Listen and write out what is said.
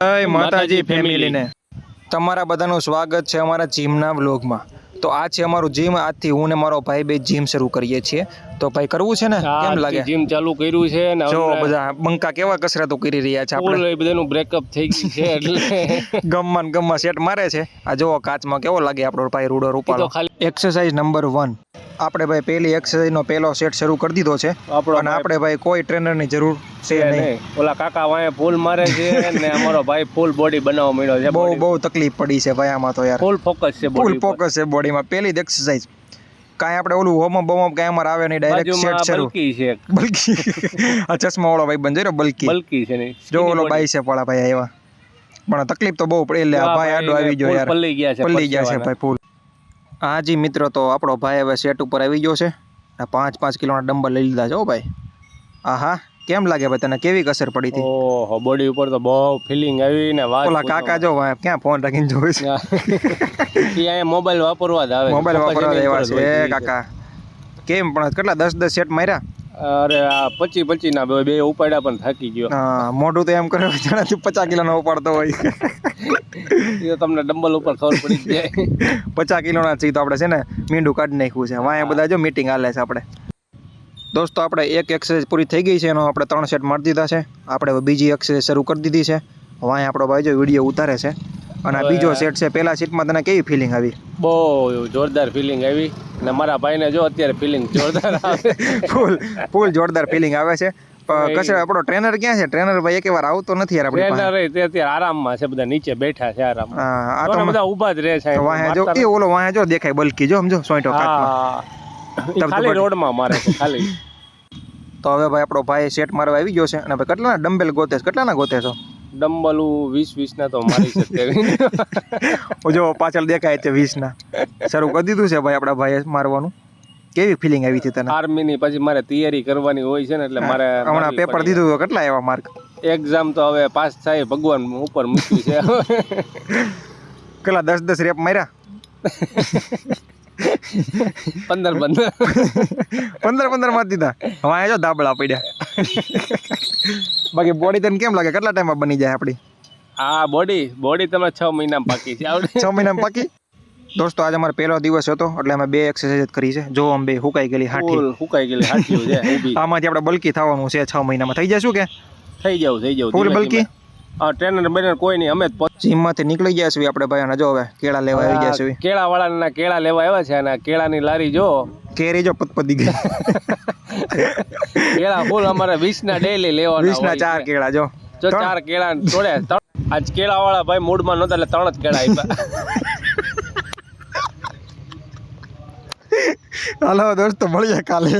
જય માતાજી ફેમિલીને તમારા બધાનું સ્વાગત છે અમારા જીમના વ્લોગમાં। તો આ છે અમારું જીમ। આજથી હું ને મારો ભાઈ બે જીમ શરૂ કરીએ છીએ। તો ભાઈ કરવું છે ને? કેમ લાગે? જીમ ચાલુ કર્યું છે ને જો બધા બંકા કેવા કસરતો કરી રહ્યા છે આપણે। બધાનું બ્રેકઅપ થઈ ગયું છે એટલે ગમ્મા સેટ મારે છે। આ જો કાચમાં કેવો લાગે આપણો ભાઈ રૂડો રૂપાળો। એક્સરસાઇઝ નંબર 1 આપણે ભાઈ પહેલી એક્સરસાઇઝનો પહેલો સેટ શરૂ કરી દીધો છે અને આપણે ભાઈ કોઈ ટ્રેનરની જરૂર છે નહીં। ઓલા કાકા વાય ફૂલ મારે છે ને અમારો ભાઈ ફૂલ બોડી બનાવવા મળ્યો છે। બહુ તકલીફ પડી છે ભાઈ આમાં તો યાર। ફૂલ ફોકસ છે બોડીમાં પહેલી જ એક્સરસાઇઝ। કાંઈ આપણે ઓલું હોમઅપ કાંઈ અમારે આવે નહીં, ડાયરેક્ટ સેટ શરૂ। બલ્કી આ ચશ્મા વાળો ભાઈ બંધ બલ્કી છે ને જો ઓલો બાઈસેપ વાળા ભાઈ આવ્યા, પણ તકલીફ તો બહુ પડી। એટલે આ ભાઈ આડો આવી ગયો યાર, પલ્લી ગયા છે ભાઈ ફૂલ। હા જી મિત્રો, તો આપણો ભાઈ હવે સેટ ઉપર આવી ગયો છે। 5 કિલોના ડમ્બલ લઈ લીધા છે હો ભાઈ। આહા કેમ લાગે ભાઈ તને? કેવી અસર પડી હતી? ઓહો બોડી ઉપર તો બહુ ફીલિંગ આવી ને વાત। ઓલા કાકા જો ક્યાં ફોન રાખીને જોવે છે? અહીંયા મોબાઈલ વાપરવા જ આવે, મોબાઈલ વાપરવા જ આવ્યા છે કાકા। કેમ પણ કેટલા 10 સેટ માર્યા? અરે આ 25 ના બે ઉપાડ્યા પણ થાકી ગયો। હા મોઢું તો એમ કરે જાણે 50 કિલોનો ઉપાડતો હોય। એ તમને ડમ્બલ ઉપર ખબર પડી જાય। 50 કિલોના છે તો આપણે છે ને મીંડું કાઢી નાખ્યું છે। વાંયા બધા જો મીટિંગ હાલે છે આપણે। દોસ્તો આપણે એક એક્સરસાઇઝ પૂરી થઈ ગઈ છે, એનો આપણે 3 સેટ મારી દીધા છે। આપણે બીજી એક્સરસાઇઝ શરૂ કરી દીધી છે। વાંયા આપણો ભાઈ જો વિડીયો ઉતારે છે અને આ બીજો સેટ છે। પહેલા સેટમાં તને કેવી ફિલિંગ આવી? બહુ જોરદાર ફિલિંગ આવી અને મારા ભાઈને જો અત્યારે ફિલિંગ જોરદાર આવે। ફૂલ જોરદાર ફિલિંગ આવે છે। કશે આપણો ટ્રેનર ક્યાં છે? ટ્રેનર ભાઈ એકવાર આવતો નથી યાર આપણી પાસે। ટ્રેનર તે અત્યારે આરામમાં છે, બધા નીચે બેઠા છે આરામમાં। હા આ તો બધા ઊભા જ રહે છે। વાંયા જો એ ઓલો વાંયા જો દેખાય બલ્કી, જો સમજો સોઈટો કાચમાં ખાલી રોડમાં મારે છે ખાલી। તો હવે ભાઈ આપણો ભાઈ સેટ મારવા આવી ગયો છે અને ભાઈ કેટલાના ડમ્બેલ ગોતે છે? કેટલાના ગોતે છો? ડમ્બલ 20 ના તો મારી શકે। જો પાછળ દેખાય છે 20 ના। શરૂ કરી દીધું છે ભાઈ આપણા ભાઈએ મારવાનું। કેવી ફિલિંગ આવી હતી તને? આર્મીની પછી મારે તૈયારી કરવાની હોય છે ને, એટલે મારે હમણાં પેપર દીધું તો કેટલા એવા માર્ક? એક્ઝામ તો હવે પાસ થાય ભગવાન ઉપર મૂક્યું છે। કેટલા 10 રેપ માર્યા? 15 માર દીધા। હવે જો દાબળા પડ્યા। બાકી બોડી તને કેમ લાગે કેટલા ટાઈમમાં બની જાય આપણી? આ બોડી તમે 6 મહિનામાં પાકી છે। 6 મહિનામાં પાકી? દોસ્તો આજે અમારો પહેલો દિવસ હતો એટલે અમે 2 એક્સરસાઇઝ કરી છે। જો અમે 2 હુકાઈ ગયેલી હાથી છે ઊભી। આમાંથી આપણે બલ્કી થવાનું છે 6 મહિનામાં। થઈ જશું કે? થઈ જાવ ફૂલ બલ્કી? હા ટ્રેનર બેનર કોઈ નહીં, અમે જીમમાંથી નીકળી ગયા છીએ આપણે ભાઈ। અને જો હવે કેળા લેવા આવી ગયા છીએ। કેળા વાળાના કેળા લેવા આવ્યા છે અને કેળાની લારી જો કેરી જો પતપતી ગઈ। કેળા ફૂલ અમારે 20 ના ડેઈલી લેવાના। 20 ના 4 કેળા જો 4 કેળા તોડ્યા। આજ કેળા વાળા ભાઈ મૂડમાં નહોતા એટલે 3 જ કેળા આપ્યા। હાલો દોસ્તો મળીએ કાલે।